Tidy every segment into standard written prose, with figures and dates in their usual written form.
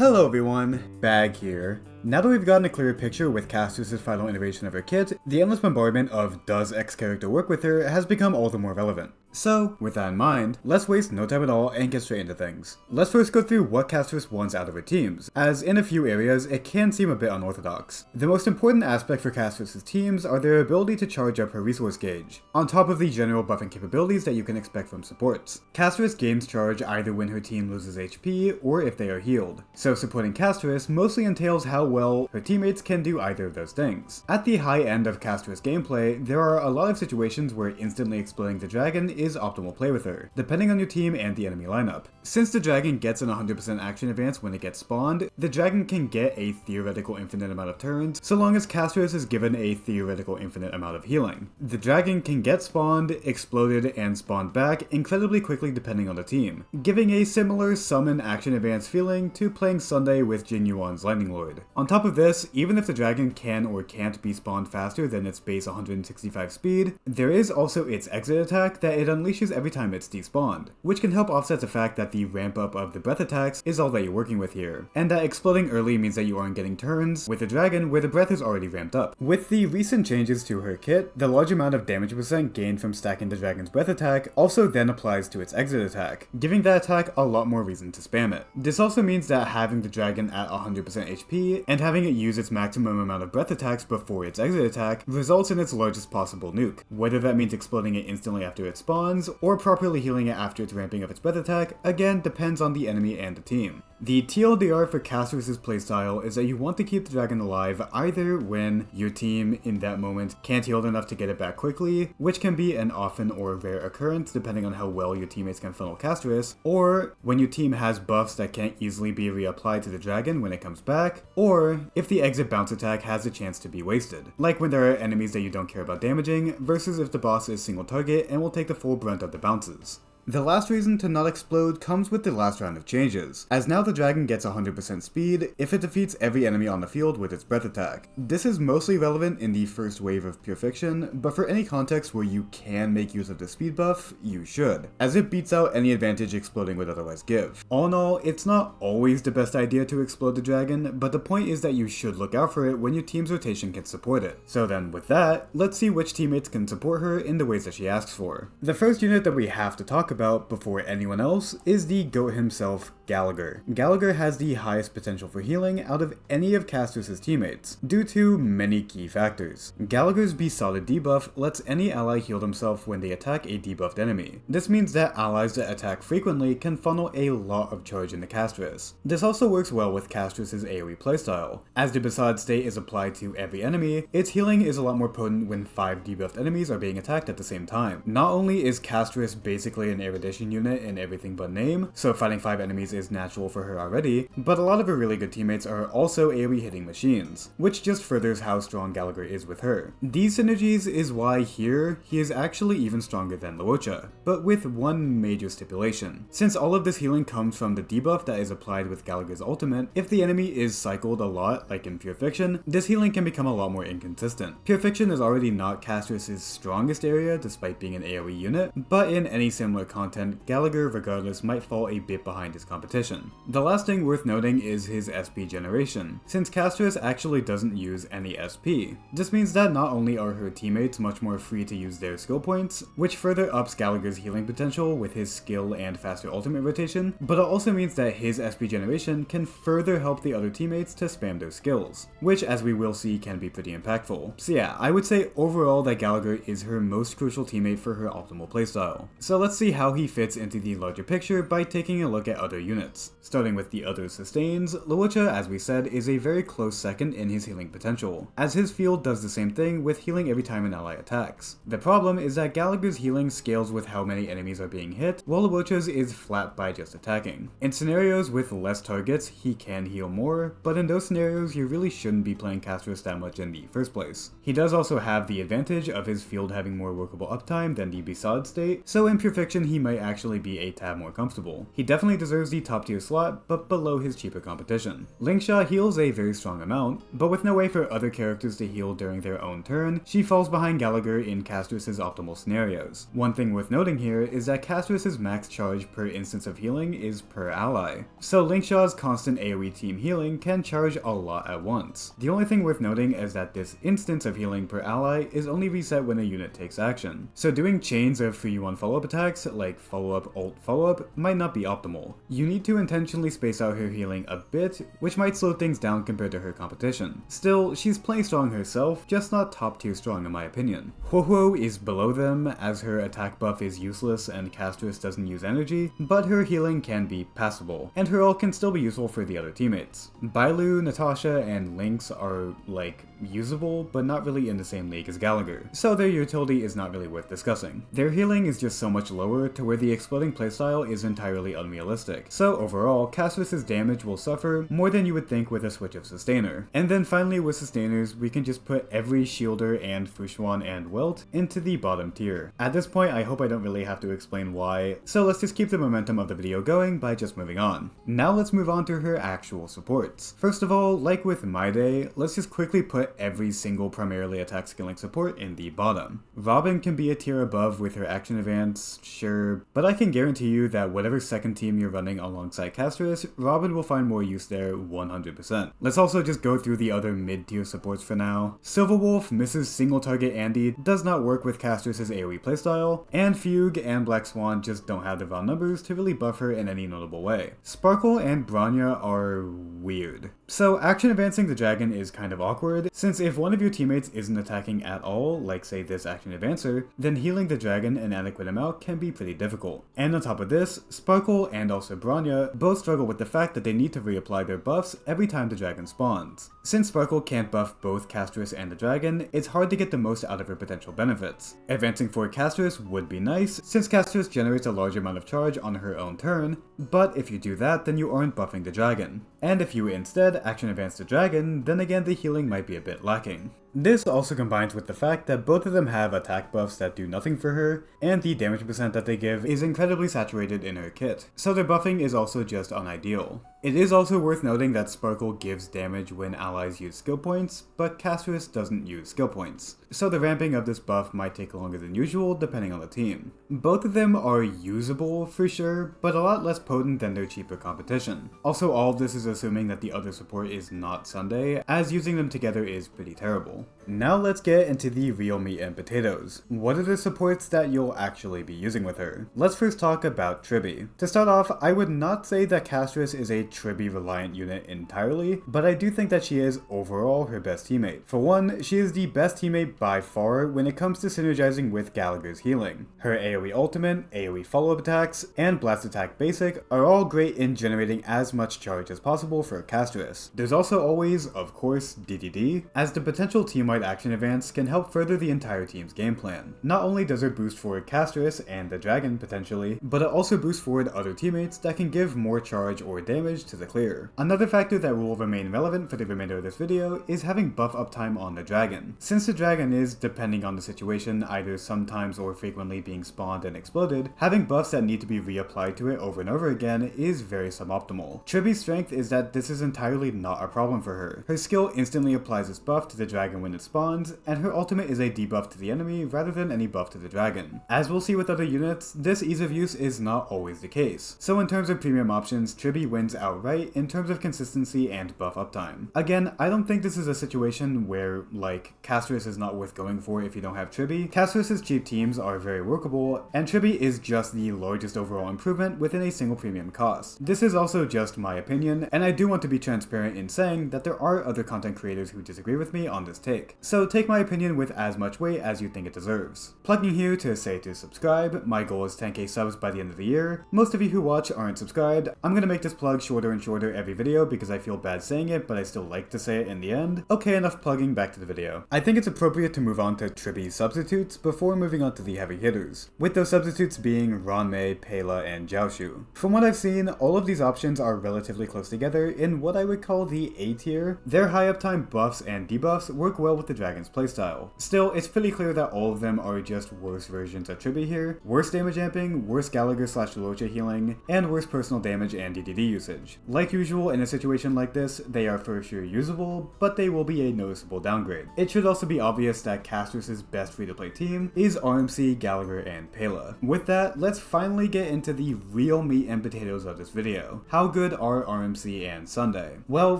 Hello everyone, Bag here. Now that we've gotten a clearer picture with Castorice's final iteration of her kit, the endless bombardment of does X character work with her has become all the more relevant. So, with that in mind, let's waste no time at all and get straight into things. Let's first go through what Castorice wants out of her teams, as in a few areas it can seem a bit unorthodox. The most important aspect for Castorice's teams are their ability to charge up her resource gauge, on top of the general buffing capabilities that you can expect from supports. Castorice gains charge either when her team loses HP or if they are healed, so supporting Castorice mostly entails how well her teammates can do either of those things. At the high end of Castorice gameplay, there are a lot of situations where instantly exploding the dragon is optimal play with her, depending on your team and the enemy lineup. Since the dragon gets an 100% action advance when it gets spawned, the dragon can get a theoretical infinite amount of turns, so long as Castorice is given a theoretical infinite amount of healing. The dragon can get spawned, exploded, and spawned back incredibly quickly depending on the team, giving a similar summon action advance feeling to playing Sunday with Ruan's Lightning Lord. On top of this, even if the dragon can or can't be spawned faster than its base 165 speed, there is also its exit attack that it unleashes every time it's despawned, which can help offset the fact that the ramp up of the breath attacks is all that you're working with here, and that exploding early means that you aren't getting turns with the dragon where the breath is already ramped up. With the recent changes to her kit, the large amount of damage percent gained from stacking the dragon's breath attack also then applies to its exit attack, giving that attack a lot more reason to spam it. This also means that having the dragon at 100% HP and having it use its maximum amount of breath attacks before its exit attack results in its largest possible nuke. Whether that means exploding it instantly after it spawns, or properly healing it after its ramping up its breath attack, again depends on the enemy and the team. The TLDR for Castorice's playstyle is that you want to keep the dragon alive either when your team in that moment can't heal enough to get it back quickly, which can be an often or rare occurrence depending on how well your teammates can funnel Castorice, or when your team has buffs that can't easily be reapplied to the dragon when it comes back, or if the exit bounce attack has a chance to be wasted, like when there are enemies that you don't care about damaging versus if the boss is single target and will take the full brunt of the bounces. The last reason to not explode comes with the last round of changes, as now the dragon gets 100% speed if it defeats every enemy on the field with its breath attack. This is mostly relevant in the first wave of Pure Fiction, but for any context where you can make use of the speed buff, you should, as it beats out any advantage exploding would otherwise give. All in all, it's not always the best idea to explode the dragon, but the point is that you should look out for it when your team's rotation can support it. So then with that, let's see which teammates can support her in the ways that she asks for. The first unit that we have to talk about before anyone else is the GOAT himself, Gallagher. Gallagher has the highest potential for healing out of any of Castorice's teammates, due to many key factors. Gallagher's Besotted debuff lets any ally heal themselves when they attack a debuffed enemy. This means that allies that attack frequently can funnel a lot of charge into Castorice. This also works well with Castorice's AoE playstyle. As the Besotted state is applied to every enemy, its healing is a lot more potent when 5 debuffed enemies are being attacked at the same time. Not only is Castorice basically an erudition unit in everything but name, so fighting 5 enemies is natural for her already, but a lot of her really good teammates are also AoE hitting machines, which just furthers how strong Gallagher is with her. These synergies is why here, he is actually even stronger than Luocha, but with one major stipulation. Since all of this healing comes from the debuff that is applied with Gallagher's ultimate, if the enemy is cycled a lot, like in Pure Fiction, this healing can become a lot more inconsistent. Pure Fiction is already not Castorice's strongest area despite being an AoE unit, but in any similar content, Gallagher regardless might fall a bit behind his competition. The last thing worth noting is his SP generation, since Castorice actually doesn't use any SP. This means that not only are her teammates much more free to use their skill points, which further ups Gallagher's healing potential with his skill and faster ultimate rotation, but it also means that his SP generation can further help the other teammates to spam their skills, which as we will see can be pretty impactful. So yeah, I would say overall that Gallagher is her most crucial teammate for her optimal playstyle. So let's see how he fits into the larger picture by taking a look at other units. Starting with the other sustains, Luocha, as we said, is a very close second in his healing potential, as his field does the same thing with healing every time an ally attacks. The problem is that Gallagher's healing scales with how many enemies are being hit, while Luocha's is flat by just attacking. In scenarios with less targets, he can heal more, but in those scenarios you really shouldn't be playing Castorice that much in the first place. He does also have the advantage of his field having more workable uptime than the Besotted state, so in Pure Fiction he might actually be a tad more comfortable. He definitely deserves the top tier slot, but below his cheaper competition. Luocha heals a very strong amount, but with no way for other characters to heal during their own turn, she falls behind Gallagher in Castorice's optimal scenarios. One thing worth noting here is that Castorice's max charge per instance of healing is per ally, so Luocha's constant AoE team healing can charge a lot at once. The only thing worth noting is that this instance of healing per ally is only reset when a unit takes action, so doing chains of 3-1 follow-up attacks, like follow-up ult follow-up, might not be optimal. You need to intentionally space out her healing a bit, which might slow things down compared to her competition. Still, she's playing strong herself, just not top tier strong in my opinion. Jiaoqiu is below them, as her attack buff is useless and Castorice doesn't use energy, but her healing can be passable, and her ult can still be useful for the other teammates. Bailu, Natasha, and Lynx are, like, usable, but not really in the same league as Gallagher, so their utility is not really worth discussing. Their healing is just so much lower to where the exploding playstyle is entirely unrealistic, so overall, Castorice's damage will suffer more than you would think with a switch of Sustainer. And then finally with Sustainers, we can just put every Shielder and Fuxuan and Welt into the bottom tier. At this point, I hope I don't really have to explain why, so let's just keep the momentum of the video going by just moving on. Now let's move on to her actual supports. First of all, like with Mydei, let's just quickly put every single primarily attack skilling support in the bottom. Robin can be a tier above with her action advance, sure, but I can guarantee you that whatever second team you're running alongside Castorice, Robin will find more use there 100%. Let's also just go through the other mid-tier supports for now. Silverwolf, Mrs. Single Target Andy, does not work with Castorice's AoE playstyle, and Fugue and Black Swan just don't have the raw numbers to really buff her in any notable way. Sparkle and Bronya are weird. So action advancing the dragon is kind of awkward, since if one of your teammates isn't attacking at all, like say this action advancer, then healing the dragon an adequate amount can be pretty difficult. And on top of this, Sparkle and also Bronya both struggle with the fact that they need to reapply their buffs every time the dragon spawns. Since Sparkle can't buff both Castorice and the dragon, it's hard to get the most out of her potential benefits. Advancing for Castorice would be nice, since Castorice generates a large amount of charge on her own turn, but if you do that, then you aren't buffing the dragon. And if you instead action advance the dragon, then again the healing might be a bit lacking. This also combines with the fact that both of them have attack buffs that do nothing for her, and the damage percent that they give is incredibly saturated in her kit, so their buffing is also just unideal. It is also worth noting that Sparkle gives damage when allies use skill points, but Castorice doesn't use skill points, so the ramping of this buff might take longer than usual depending on the team. Both of them are usable for sure, but a lot less potent than their cheaper competition. Also, all of this is assuming that the other support is not Sunday, as using them together is pretty terrible. Now let's get into the real meat and potatoes. What are the supports that you'll actually be using with her? Let's first talk about Tribbie. To start off, I would not say that Castorice is a Tribbie reliant unit entirely, but I do think that she is overall her best teammate. For one, she is the best teammate by far when it comes to synergizing with Gallagher's healing. Her AoE ultimate, AoE follow-up attacks, and blast attack basic are all great in generating as much charge as possible for Castorice. There's also always, of course, DDD, as the potential team-wide action advance can help further the entire team's game plan. Not only does it boost forward Castorice and the dragon potentially, but it also boosts forward other teammates that can give more charge or damage to the clear. Another factor that will remain relevant for the remainder of this video is having buff uptime on the dragon. Since the dragon is, depending on the situation, either sometimes or frequently being spawned and exploded, having buffs that need to be reapplied to it over and over again is very suboptimal. Tribbie's strength is that this is entirely not a problem for her. Her skill instantly applies this buff to the dragon when it spawns, and her ultimate is a debuff to the enemy rather than any buff to the dragon. As we'll see with other units, this ease of use is not always the case. So in terms of premium options, Tribbie wins outright in terms of consistency and buff uptime. Again, I don't think this is a situation where, like, Castorice is not worth going for if you don't have Tribbie. Castorice's cheap teams are very workable, and Tribbie is just the largest overall improvement within a single premium cost. This is also just my opinion, and I do want to be transparent in saying that there are other content creators who disagree with me on this take. So take my opinion with as much weight as you think it deserves. Plugging here to say to subscribe, my goal is 10k subs by the end of the year. Most of you who watch aren't subscribed. I'm gonna make this plug shorter and shorter every video because I feel bad saying it, but I still like to say it in the end. Okay, enough plugging, back to the video. I think it's appropriate to move on to Tribbie's substitutes before moving on to the heavy hitters, with those substitutes being Ruan, Pela, and Jiaoqiu. From what I've seen, all of these options are relatively close together in what I would call the A tier. Their high uptime buffs and debuffs work well with with the dragon's playstyle. Still, it's pretty clear that all of them are just worse versions of Tribbie here, worse damage amping, worse Gallagher / Luocha healing, and worse personal damage and DDD usage. Like usual in a situation like this, they are for sure usable, but they will be a noticeable downgrade. It should also be obvious that Castorice's best free-to-play team is RMC, Gallagher, and Pela. With that, let's finally get into the real meat and potatoes of this video. How good are RMC and Sunday? Well,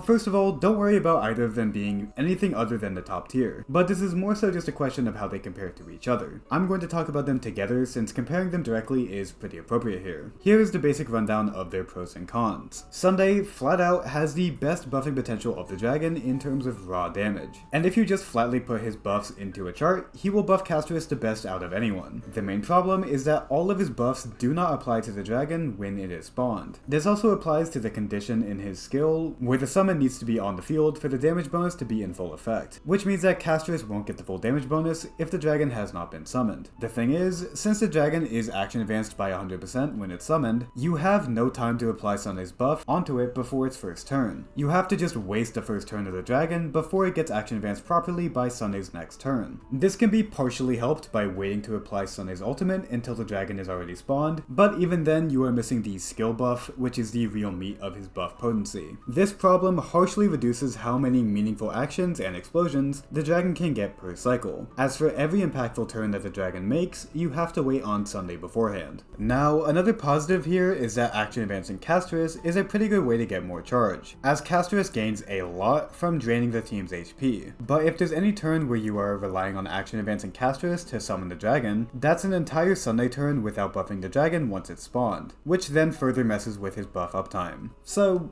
first of all, don't worry about either of them being anything other than the top tier, but this is more so just a question of how they compare to each other. I'm going to talk about them together since comparing them directly is pretty appropriate here. Here is the basic rundown of their pros and cons. Sunday, flat out, has the best buffing potential of the dragon in terms of raw damage. And if you just flatly put his buffs into a chart, he will buff Castorice the best out of anyone. The main problem is that all of his buffs do not apply to the dragon when it is spawned. This also applies to the condition in his skill, where the summon needs to be on the field for the damage bonus to be in full effect, which means that Castorice won't get the full damage bonus if the dragon has not been summoned. The thing is, since the dragon is action advanced by 100% when it's summoned, you have no time to apply Sunday's buff onto it before its first turn. You have to just waste the first turn of the dragon before it gets action advanced properly by Sunday's next turn. This can be partially helped by waiting to apply Sunday's ultimate until the dragon is already spawned, but even then you are missing the skill buff, which is the real meat of his buff potency. This problem harshly reduces how many meaningful actions and explosions the dragon can get per cycle, as for every impactful turn that the dragon makes, you have to wait on Sunday beforehand. Now, another positive here is that action advancing Castorice is a pretty good way to get more charge, as Castorice gains a lot from draining the team's HP. But if there's any turn where you are relying on action advancing Castorice to summon the dragon, that's an entire Sunday turn without buffing the dragon once it's spawned, which then further messes with his buff uptime. So,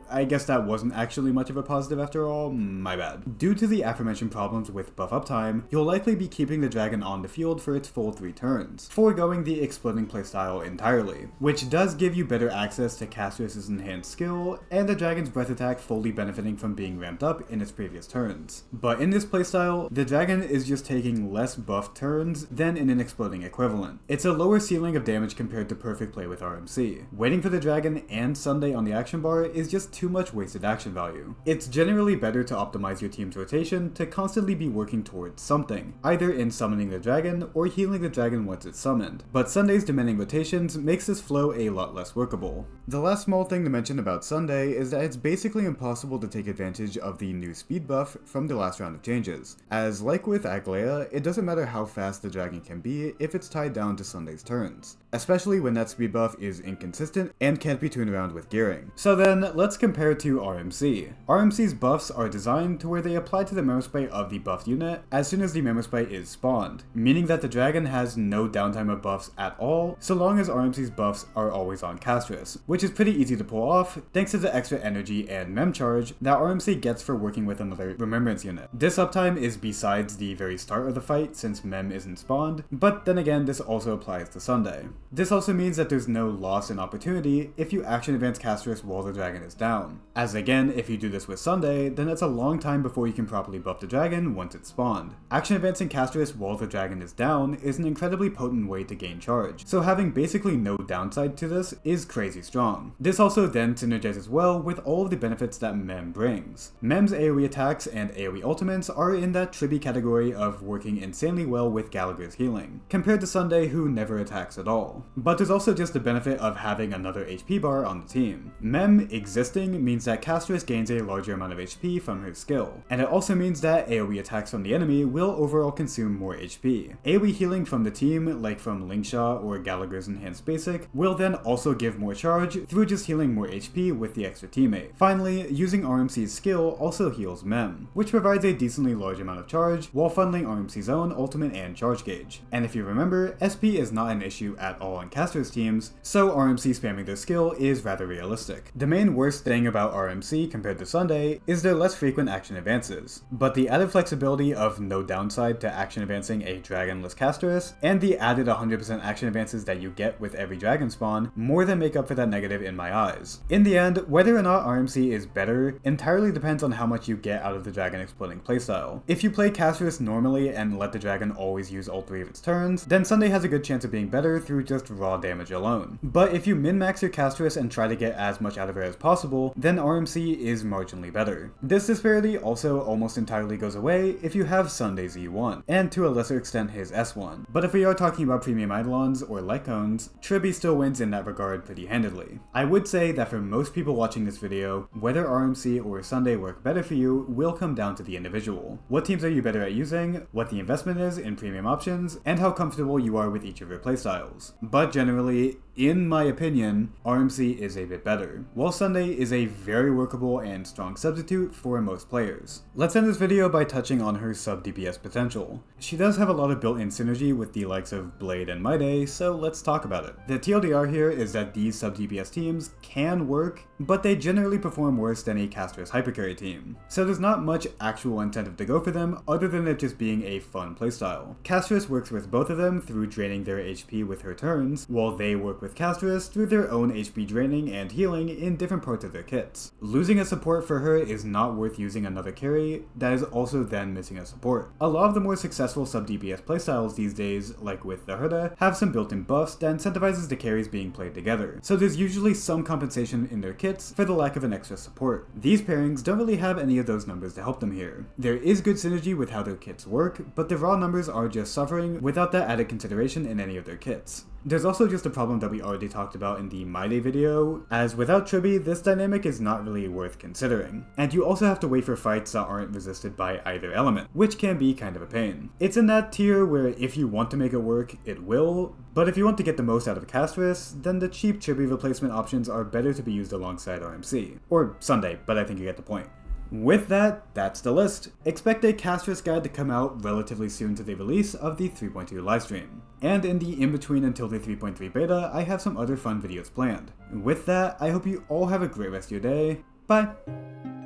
I guess that wasn't actually much of a positive after all, my bad. Due to the aforementioned problems with buff uptime, you'll likely be keeping the dragon on the field for its full 3 turns, foregoing the exploding playstyle entirely, which does give you better access to Castorice's enhanced skill, and the dragon's breath attack fully benefiting from being ramped up in its previous turns. But in this playstyle, the dragon is just taking less buff turns than in an exploding equivalent. It's a lower ceiling of damage compared to perfect play with RMC. Waiting for the dragon and Sunday on the action bar is just too much wasted action value. It's generally better to optimize your team's rotation to constantly be working towards something, either in summoning the dragon or healing the dragon once it's summoned. But Sunday's demanding rotations makes this flow a lot less workable. The last small thing to mention about Sunday is that it's basically impossible to take advantage of the new speed buff from the last round of changes, as like with Aglaea, it doesn't matter how fast the dragon can be if it's tied down to Sunday's turns, especially when that speed buff is inconsistent and can't be turned around with gearing. So then, let's compare to RMC. RMC's buffs are designed to where they apply to the Memosprite of the buffed unit as soon as the Memosprite is spawned, meaning that the dragon has no downtime of buffs at all, so long as RMC's buffs are always on Castorice, which is pretty easy to pull off thanks to the extra energy and mem charge that RMC gets for working with another remembrance unit. This uptime is besides the very start of the fight since mem isn't spawned, but then again this also applies to Sunday. This also means that there's no loss in opportunity if you action advance Castorice while the dragon is down, as again if you do this with Sunday, then it's a long time before you can properly buff the dragon once it's spawned. Action advancing Castorice while the dragon is down is an incredibly potent way to gain charge, so having basically no downside to this is crazy strong. This also then synergizes well with all of the benefits that mem brings. Mem's AoE attacks and AoE ultimates are in that Tribbie category of working insanely well with Gallagher's healing, compared to Sunday who never attacks at all. But there's also just the benefit of having another HP bar on the team. Mem existing means that Castorice gains a larger amount of HP from her skill, and it also means that AoE attacks from the enemy will overall consume more HP. AoE healing from the team, like from Lingshaw or Gallagher's enhanced basic, will then also give more charge through just healing more HP with the extra teammate. Finally, using RMC's skill also heals Mem, which provides a decently large amount of charge while funneling RMC's own ultimate and charge gauge. And if you remember, SP is not an issue at all on Castorice teams, so RMC spamming their skill is rather realistic. The main worst thing about RMC compared to Sunday is their less frequent action advances, but the added flexibility of no downside to action advancing a dragonless Castorice, and the added 100% action advances that you get with every dragon spawn more than make up for that negative in my eyes. In the end, whether or not RMC is better entirely depends on how much you get out of the dragon exploding playstyle. If you play Castorice normally and let the dragon always use all 3 of its turns, then Sunday has a good chance of being better through just raw damage alone. But if you min-max your Castorice and try to get as much out of her as possible, then RMC is marginally better. This disparity also almost entirely entirely goes away if you have Sunday's E1, and to a lesser extent his S1. But if we are talking about premium Eidolons or Lycones, Tribbie still wins in that regard pretty handedly. I would say that for most people watching this video, whether RMC or Sunday work better for you will come down to the individual. What teams are you better at using, what the investment is in premium options, and how comfortable you are with each of your playstyles. But generally, in my opinion, RMC is a bit better, while Sunday is a very workable and strong substitute for most players. Let's end this video by touching on her sub-DPS potential. She does have a lot of built-in synergy with the likes of Blade and Mydei, so let's talk about it. The TLDR here is that these sub-DPS teams can work, but they generally perform worse than a Castorice hypercarry team. So there's not much actual incentive to go for them other than it just being a fun playstyle. Castorice works with both of them through draining their HP with her turns, while they work with Castorice through their own HP draining and healing in different parts of their kits. Losing a support for her is not worth using another carry that is also then missing a support. A lot of the more successful sub-DPS playstyles these days, like with the Herda, have some built-in buffs that incentivizes the carries being played together, so there's usually some compensation in their kits for the lack of an extra support. These pairings don't really have any of those numbers to help them here. There is good synergy with how their kits work, but the raw numbers are just suffering without that added consideration in any of their kits. There's also just a problem that we already talked about in the Mydei video, as without Tribbie, this dynamic is not really worth considering. And you also have to wait for fights that aren't resisted by either element, which can be kind of a pain. It's in that tier where if you want to make it work, it will, but if you want to get the most out of Castorice, then the cheap Tribbie replacement options are better to be used alongside RMC. Or Sunday, but I think you get the point. With that, that's the list. Expect a Castorice guide to come out relatively soon to the release of the 3.2 livestream. And in the in-between until the 3.3 beta, I have some other fun videos planned. With that, I hope you all have a great rest of your day. Bye!